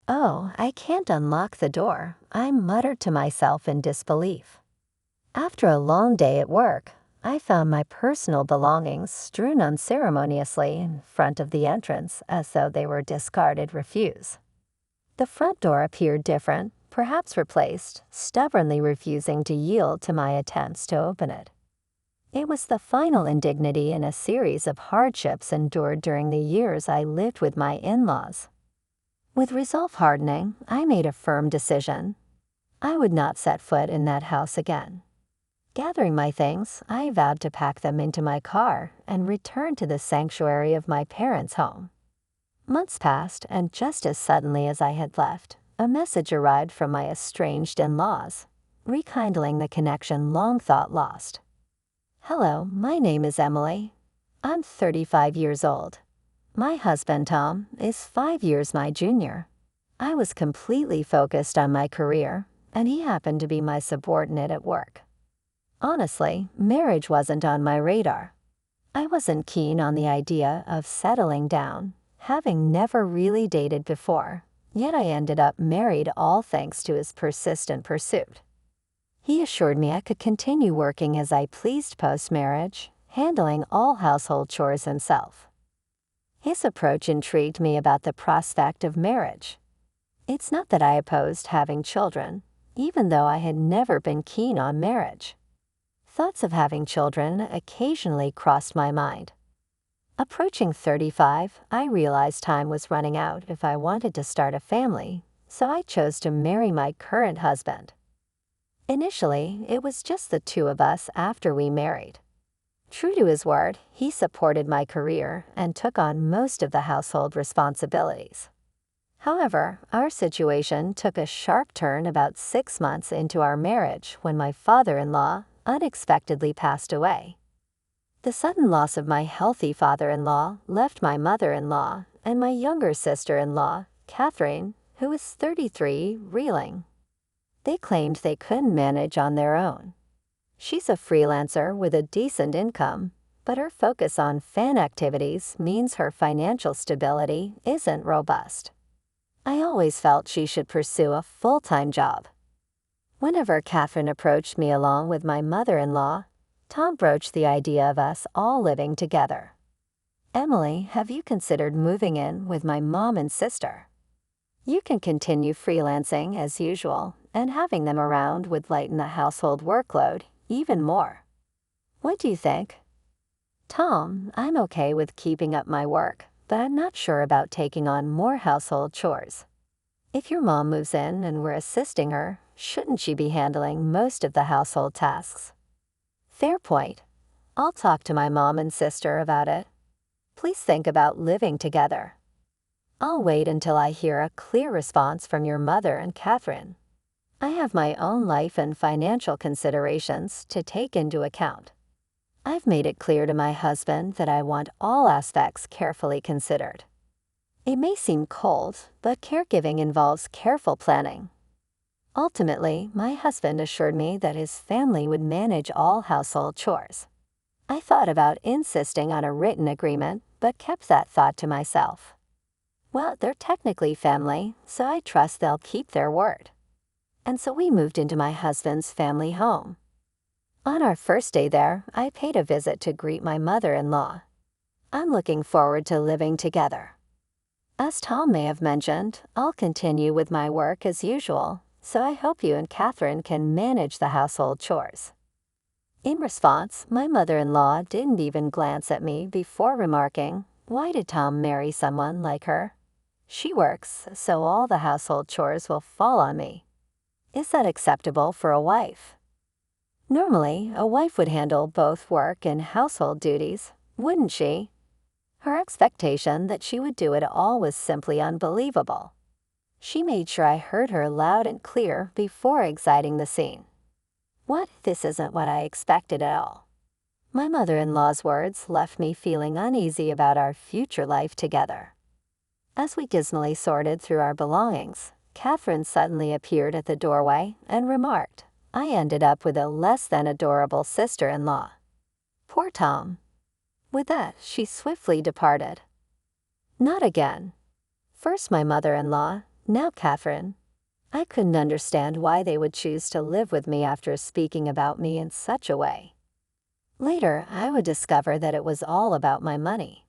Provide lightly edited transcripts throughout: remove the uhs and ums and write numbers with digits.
"Oh, I can't unlock the door," I muttered to myself in disbelief. After a long day at work, I found my personal belongings strewn unceremoniously in front of the entrance as though they were discarded refuse. The front door appeared different, perhaps replaced, stubbornly refusing to yield to my attempts to open it. It was the final indignity in a series of hardships endured during the years I lived with my in-laws. With resolve hardening, I made a firm decision. I would not set foot in that house again. Gathering my things, I vowed to pack them into my car and return to the sanctuary of my parents' home. Months passed, and just as suddenly as I had left, a message arrived from my estranged in-laws, rekindling the connection long thought lost. "Hello, my name is Emily. I'm 35 years old. My husband, Tom, is 5 years my junior. I was completely focused on my career, and he happened to be my subordinate at work. Honestly, marriage wasn't on my radar. I wasn't keen on the idea of settling down, having never really dated before, yet I ended up married all thanks to his persistent pursuit. He assured me I could continue working as I pleased post-marriage, handling all household chores himself. His approach intrigued me about the prospect of marriage. It's not that I opposed having children, even though I had never been keen on marriage. Thoughts of having children occasionally crossed my mind. Approaching 35, I realized time was running out if I wanted to start a family, so I chose to marry my current husband. Initially, it was just the two of us after we married. True to his word, he supported my career and took on most of the household responsibilities. However, our situation took a sharp turn about 6 months into our marriage when my father-in-law unexpectedly passed away. The sudden loss of my healthy father-in-law left my mother-in-law and my younger sister-in-law, Catherine, who was 33, reeling. They claimed they couldn't manage on their own. She's a freelancer with a decent income, but her focus on fan activities means her financial stability isn't robust. I always felt she should pursue a full-time job. Whenever Catherine approached me along with my mother-in-law, Tom broached the idea of us all living together. "Emily, have you considered moving in with my mom and sister? You can continue freelancing as usual, and having them around would lighten the household workload even more. What do you think?" "Tom, I'm okay with keeping up my work, but I'm not sure about taking on more household chores. If your mom moves in and we're assisting her, shouldn't she be handling most of the household tasks?" "Fair point. I'll talk to my mom and sister about it. Please think about living together. I'll wait until I hear a clear response from your mother and Catherine. I have my own life and financial considerations to take into account. I've made it clear to my husband that I want all aspects carefully considered. It may seem cold, but caregiving involves careful planning." Ultimately, my husband assured me that his family would manage all household chores. I thought about insisting on a written agreement, but kept that thought to myself. Well, they're technically family, so I trust they'll keep their word. And so we moved into my husband's family home. On our first day there, I paid a visit to greet my mother-in-law. I'm looking forward to living together. As Tom may have mentioned, I'll continue with my work as usual, so I hope you and Catherine can manage the household chores. In response, my mother-in-law didn't even glance at me before remarking, "Why did Tom marry someone like her? She works, so all the household chores will fall on me. Is that acceptable for a wife?" Normally, a wife would handle both work and household duties, wouldn't she? Her expectation that she would do it all was simply unbelievable. She made sure I heard her loud and clear before exiting the scene. What? This isn't what I expected at all. My mother-in-law's words left me feeling uneasy about our future life together. As we dismally sorted through our belongings, Catherine suddenly appeared at the doorway and remarked, "I ended up with a less than adorable sister-in-law." Poor Tom. With that, she swiftly departed. Not again. First my mother-in-law, Now, Catherine, I couldn't understand why they would choose to live with me after speaking about me in such a way. Later, I would discover that it was all about my money.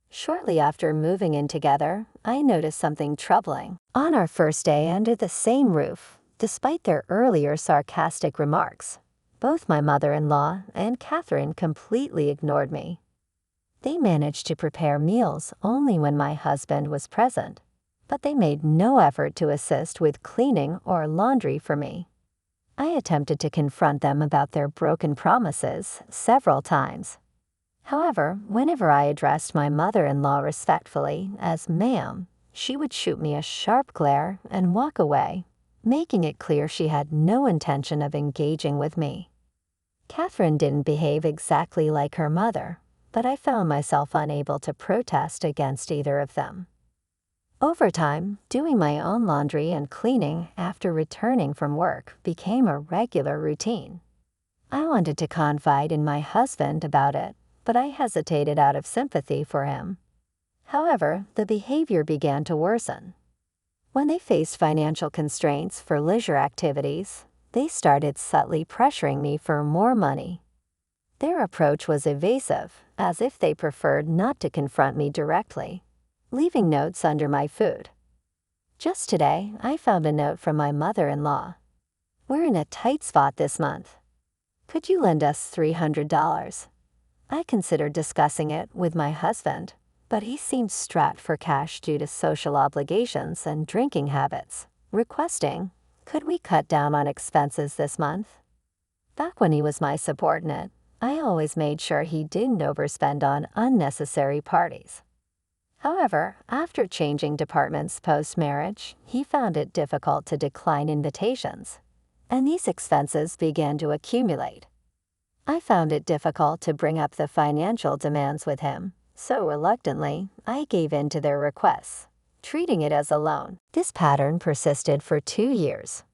Shortly after moving in together, I noticed something troubling. On our first day under the same roof, despite their earlier sarcastic remarks, both my mother-in-law and Catherine completely ignored me. They managed to prepare meals only when my husband was present, but they made no effort to assist with cleaning or laundry for me. I attempted to confront them about their broken promises several times. However, whenever I addressed my mother-in-law respectfully as ma'am, she would shoot me a sharp glare and walk away, making it clear she had no intention of engaging with me. Catherine didn't behave exactly like her mother, but I found myself unable to protest against either of them. Over time, doing my own laundry and cleaning after returning from work became a regular routine. I wanted to confide in my husband about it, but I hesitated out of sympathy for him. However, the behavior began to worsen. When they faced financial constraints for leisure activities, they started subtly pressuring me for more money. Their approach was evasive, as if they preferred not to confront me directly, leaving notes under my food. Just today, I found a note from my mother-in-law. "We're in a tight spot this month. Could you lend us $300? I considered discussing it with my husband, but he seemed strapped for cash due to social obligations and drinking habits, requesting, "Could we cut down on expenses this month?" Back when he was my subordinate, I always made sure he didn't overspend on unnecessary parties. However, after changing departments post-marriage, he found it difficult to decline invitations, and these expenses began to accumulate. I found it difficult to bring up the financial demands with him, so reluctantly, I gave in to their requests, treating it as a loan. This pattern persisted for 2 years.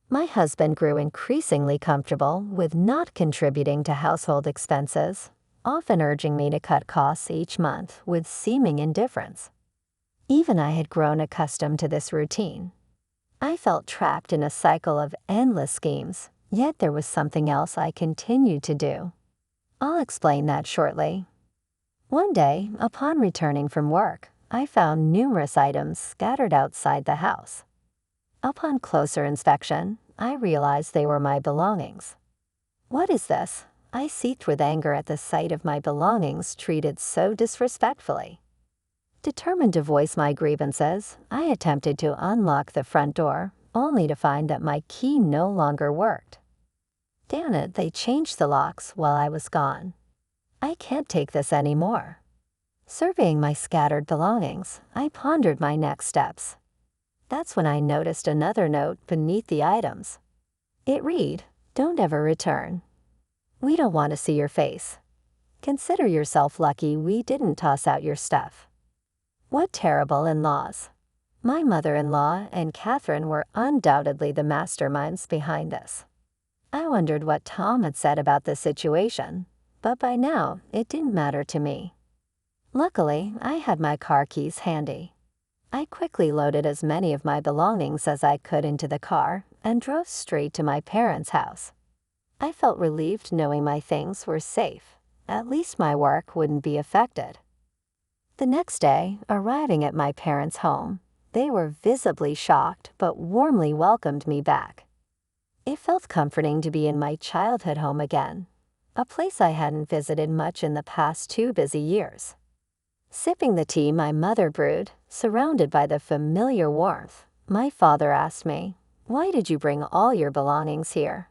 My husband grew increasingly comfortable with not contributing to household expenses, often urging me to cut costs each month with seeming indifference. Even I had grown accustomed to this routine. I felt trapped in a cycle of endless schemes, yet there was something else I continued to do. I'll explain that shortly. One day, upon returning from work, I found numerous items scattered outside the house. Upon closer inspection, I realized they were my belongings. "What is this?" I seethed with anger at the sight of my belongings treated so disrespectfully. Determined to voice my grievances, I attempted to unlock the front door, only to find that my key no longer worked. Damn it, they changed the locks while I was gone. I can't take this anymore. Surveying my scattered belongings, I pondered my next steps. That's when I noticed another note beneath the items. It read, "Don't ever return. We don't want to see your face. Consider yourself lucky we didn't toss out your stuff." What terrible in-laws. My mother-in-law and Catherine were undoubtedly the masterminds behind this. I wondered what Tom had said about the situation, but by now it didn't matter to me. Luckily, I had my car keys handy. I quickly loaded as many of my belongings as I could into the car and drove straight to my parents' house. I felt relieved knowing my things were safe. At least my work wouldn't be affected. The next day, arriving at my parents' home, they were visibly shocked but warmly welcomed me back. It felt comforting to be in my childhood home again, a place I hadn't visited much in the past 2 busy years. Sipping the tea my mother brewed, surrounded by the familiar warmth, my father asked me, "Why did you bring all your belongings here?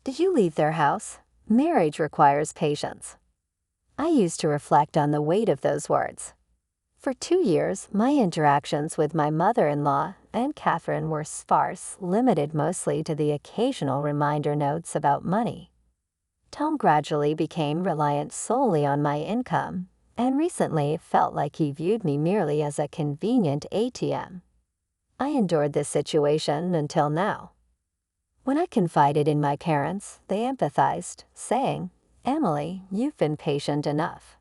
Did you leave their house? Marriage requires patience." I used to reflect on the weight of those words. For 2 years, my interactions with my mother-in-law and Catherine were sparse, limited mostly to the occasional reminder notes about money. Tom gradually became reliant solely on my income, and recently it felt like he viewed me merely as a convenient ATM. I endured this situation until now. When I confided in my parents, they empathized, saying, "Emily, you've been patient enough.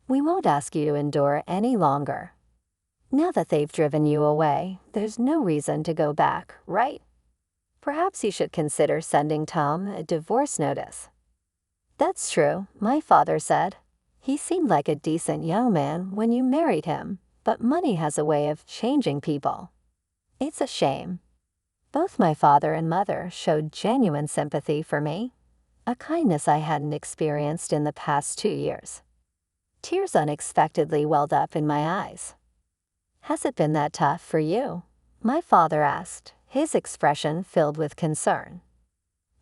We won't ask you to endure any longer." Now that they've driven you away, there's no reason to go back, right? Perhaps you should consider sending Tom a divorce notice. That's true, my father said. He seemed like a decent young man when you married him, but money has a way of changing people. It's a shame. Both my father and mother showed genuine sympathy for me, a kindness I hadn't experienced in the past 2 years. Tears unexpectedly welled up in my eyes. Has it been that tough for you? My father asked, his expression filled with concern.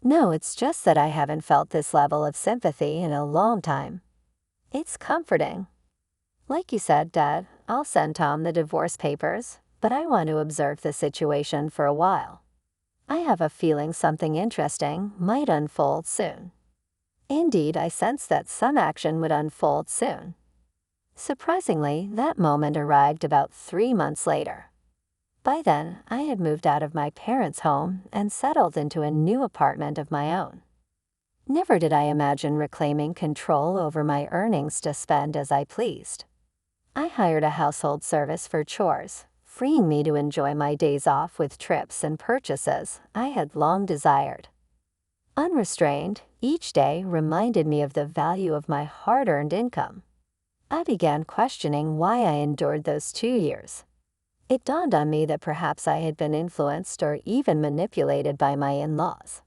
No, it's just that I haven't felt this level of sympathy in a long time. It's comforting. Like you said, Dad, I'll send Tom the divorce papers, but I want to observe the situation for a while. I have a feeling something interesting might unfold soon. Indeed, I sensed that some action would unfold soon. Surprisingly, that moment arrived about 3 months later. By then, I had moved out of my parents' home and settled into a new apartment of my own. Never did I imagine reclaiming control over my earnings to spend as I pleased. I hired a household service for chores, freeing me to enjoy my days off with trips and purchases I had long desired. Unrestrained, each day reminded me of the value of my hard-earned income. I began questioning why I endured those 2 years. It dawned on me that perhaps I had been influenced or even manipulated by my in-laws.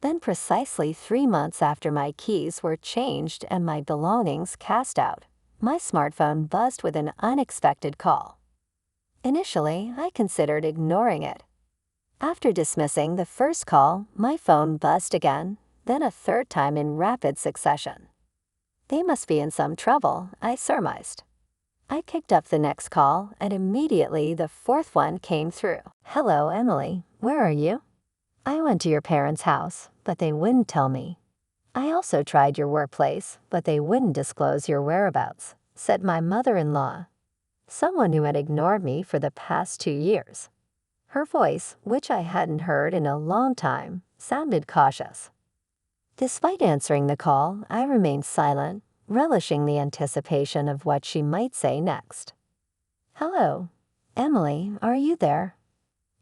Then precisely 3 months after my keys were changed and my belongings cast out, my smartphone buzzed with an unexpected call. Initially, I considered ignoring it. After dismissing the first call, my phone buzzed again, then a third time in rapid succession. They must be in some trouble, I surmised. I picked up the next call, and immediately the fourth one came through. Hello, Emily. Where are you? I went to your parents' house, but they wouldn't tell me. I also tried your workplace, but they wouldn't disclose your whereabouts, said my mother-in-law, someone who had ignored me for the past 2 years. Her voice, which I hadn't heard in a long time, sounded cautious. Despite answering the call, I remained silent, relishing the anticipation of what she might say next. Hello, Emily, are you there?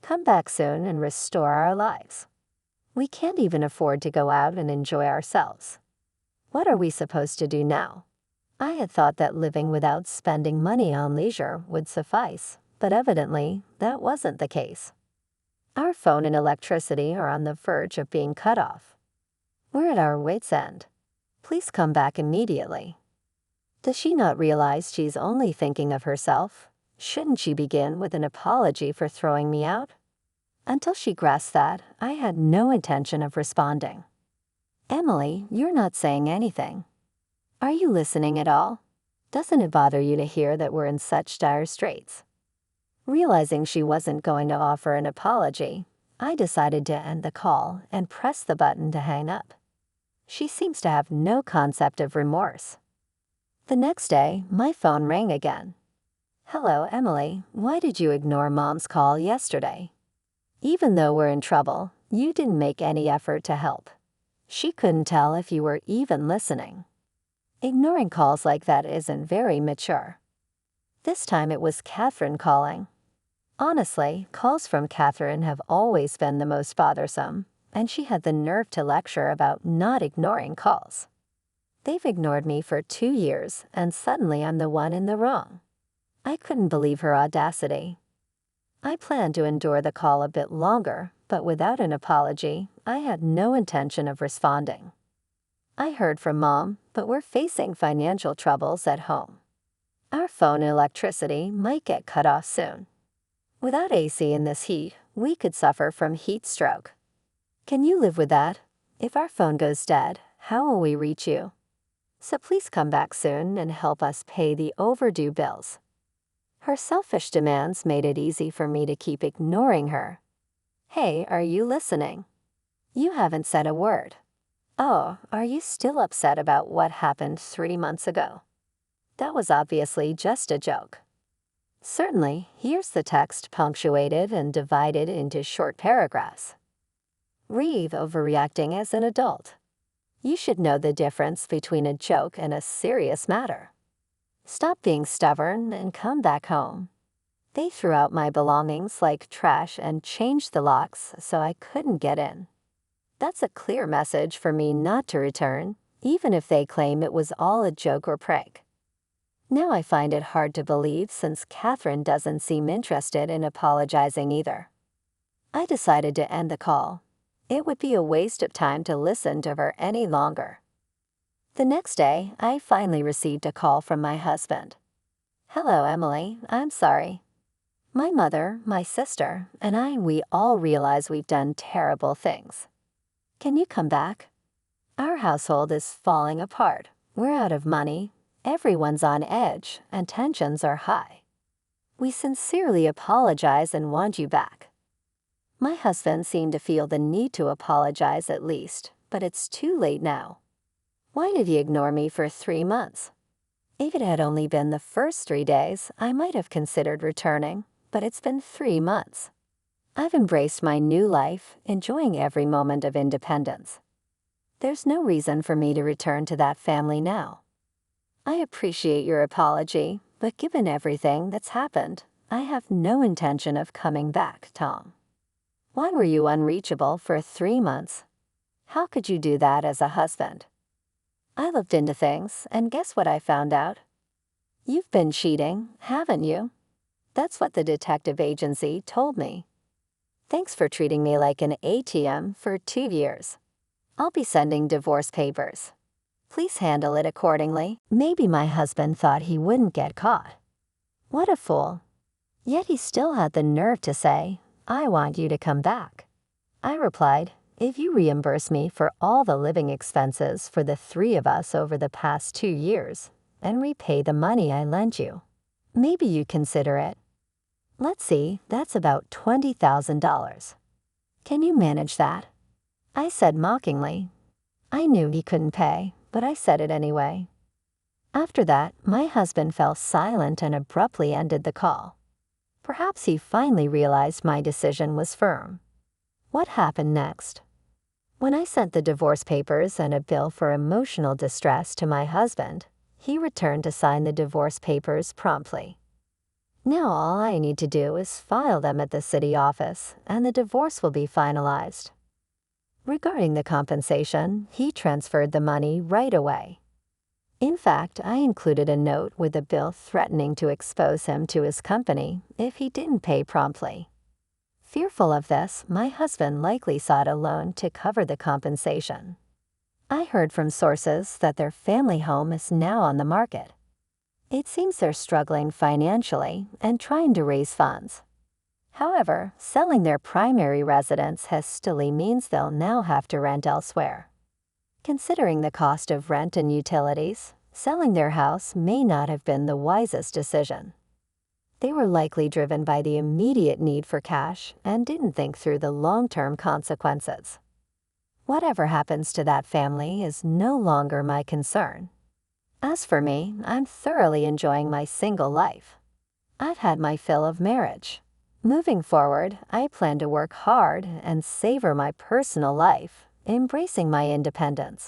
Come back soon and restore our lives. We can't even afford to go out and enjoy ourselves. What are we supposed to do now? I had thought that living without spending money on leisure would suffice, but evidently that wasn't the case. Our phone and electricity are on the verge of being cut off. We're at our wits' end. Please come back immediately. Does she not realize she's only thinking of herself? Shouldn't she begin with an apology for throwing me out? Until she grasped that, I had no intention of responding. Emily, you're not saying anything. Are you listening at all? Doesn't it bother you to hear that we're in such dire straits? Realizing she wasn't going to offer an apology, I decided to end the call and press the button to hang up. She seems to have no concept of remorse. The next day, my phone rang again. Hello, Emily. Why did you ignore Mom's call yesterday? Even though we're in trouble, you didn't make any effort to help. She couldn't tell if you were even listening. Ignoring calls like that isn't very mature. This time it was Catherine calling. Honestly, calls from Catherine have always been the most bothersome, and she had the nerve to lecture about not ignoring calls. They've ignored me for 2 years, and suddenly I'm the one in the wrong. I couldn't believe her audacity. I planned to endure the call a bit longer, but without an apology, I had no intention of responding. I heard from Mom, but we're facing financial troubles at home. Our phone and electricity might get cut off soon. Without AC in this heat, we could suffer from heat stroke. Can you live with that? If our phone goes dead, how will we reach you? So please come back soon and help us pay the overdue bills. Her selfish demands made it easy for me to keep ignoring her. Hey, are you listening? You haven't said a word. Oh, are you still upset about what happened 3 months ago? That was obviously just a joke. Certainly, here's the text punctuated and divided into short paragraphs. Reeve overreacting as an adult. You should know the difference between a joke and a serious matter. Stop being stubborn and come back home. They threw out my belongings like trash and changed the locks so I couldn't get in. That's a clear message for me not to return, even if they claim it was all a joke or prank. Now I find it hard to believe since Catherine doesn't seem interested in apologizing either. I decided to end the call. It would be a waste of time to listen to her any longer. The next day, I finally received a call from my husband. "Hello, Emily. I'm sorry. My mother, my sister, and we all realize we've done terrible things. Can you come back? Our household is falling apart. We're out of money. Everyone's on edge, and tensions are high. We sincerely apologize and want you back." My husband seemed to feel the need to apologize at least, but it's too late now. Why did he ignore me for 3 months? If it had only been the first 3 days, I might have considered returning, but it's been 3 months. I've embraced my new life, enjoying every moment of independence. There's no reason for me to return to that family now. I appreciate your apology, but given everything that's happened, I have no intention of coming back, Tom. Why were you unreachable for 3 months? How could you do that as a husband? I looked into things, and guess what I found out? You've been cheating, haven't you? That's what the detective agency told me. Thanks for treating me like an ATM for 2 years. I'll be sending divorce papers. Please handle it accordingly. Maybe my husband thought he wouldn't get caught. What a fool. Yet he still had the nerve to say, "I want you to come back." I replied, "If you reimburse me for all the living expenses for the 3 of us over the past 2 years and repay the money I lent you, maybe you consider it. Let's see, that's about $20,000. Can you manage that?" I said mockingly. I knew he couldn't pay, but I said it anyway. After that, my husband fell silent and abruptly ended the call. Perhaps he finally realized my decision was firm. What happened next? When I sent the divorce papers and a bill for emotional distress to my husband, he returned to sign the divorce papers promptly. Now all I need to do is file them at the city office, and the divorce will be finalized. Regarding the compensation, he transferred the money right away. In fact, I included a note with a bill threatening to expose him to his company if he didn't pay promptly. Fearful of this, my husband likely sought a loan to cover the compensation. I heard from sources that their family home is now on the market. It seems they're struggling financially and trying to raise funds. However, selling their primary residence hastily means they'll now have to rent elsewhere. Considering the cost of rent and utilities, selling their house may not have been the wisest decision. They were likely driven by the immediate need for cash and didn't think through the long-term consequences. Whatever happens to that family is no longer my concern. As for me, I'm thoroughly enjoying my single life. I've had my fill of marriage. Moving forward, I plan to work hard and savor my personal life, embracing my independence.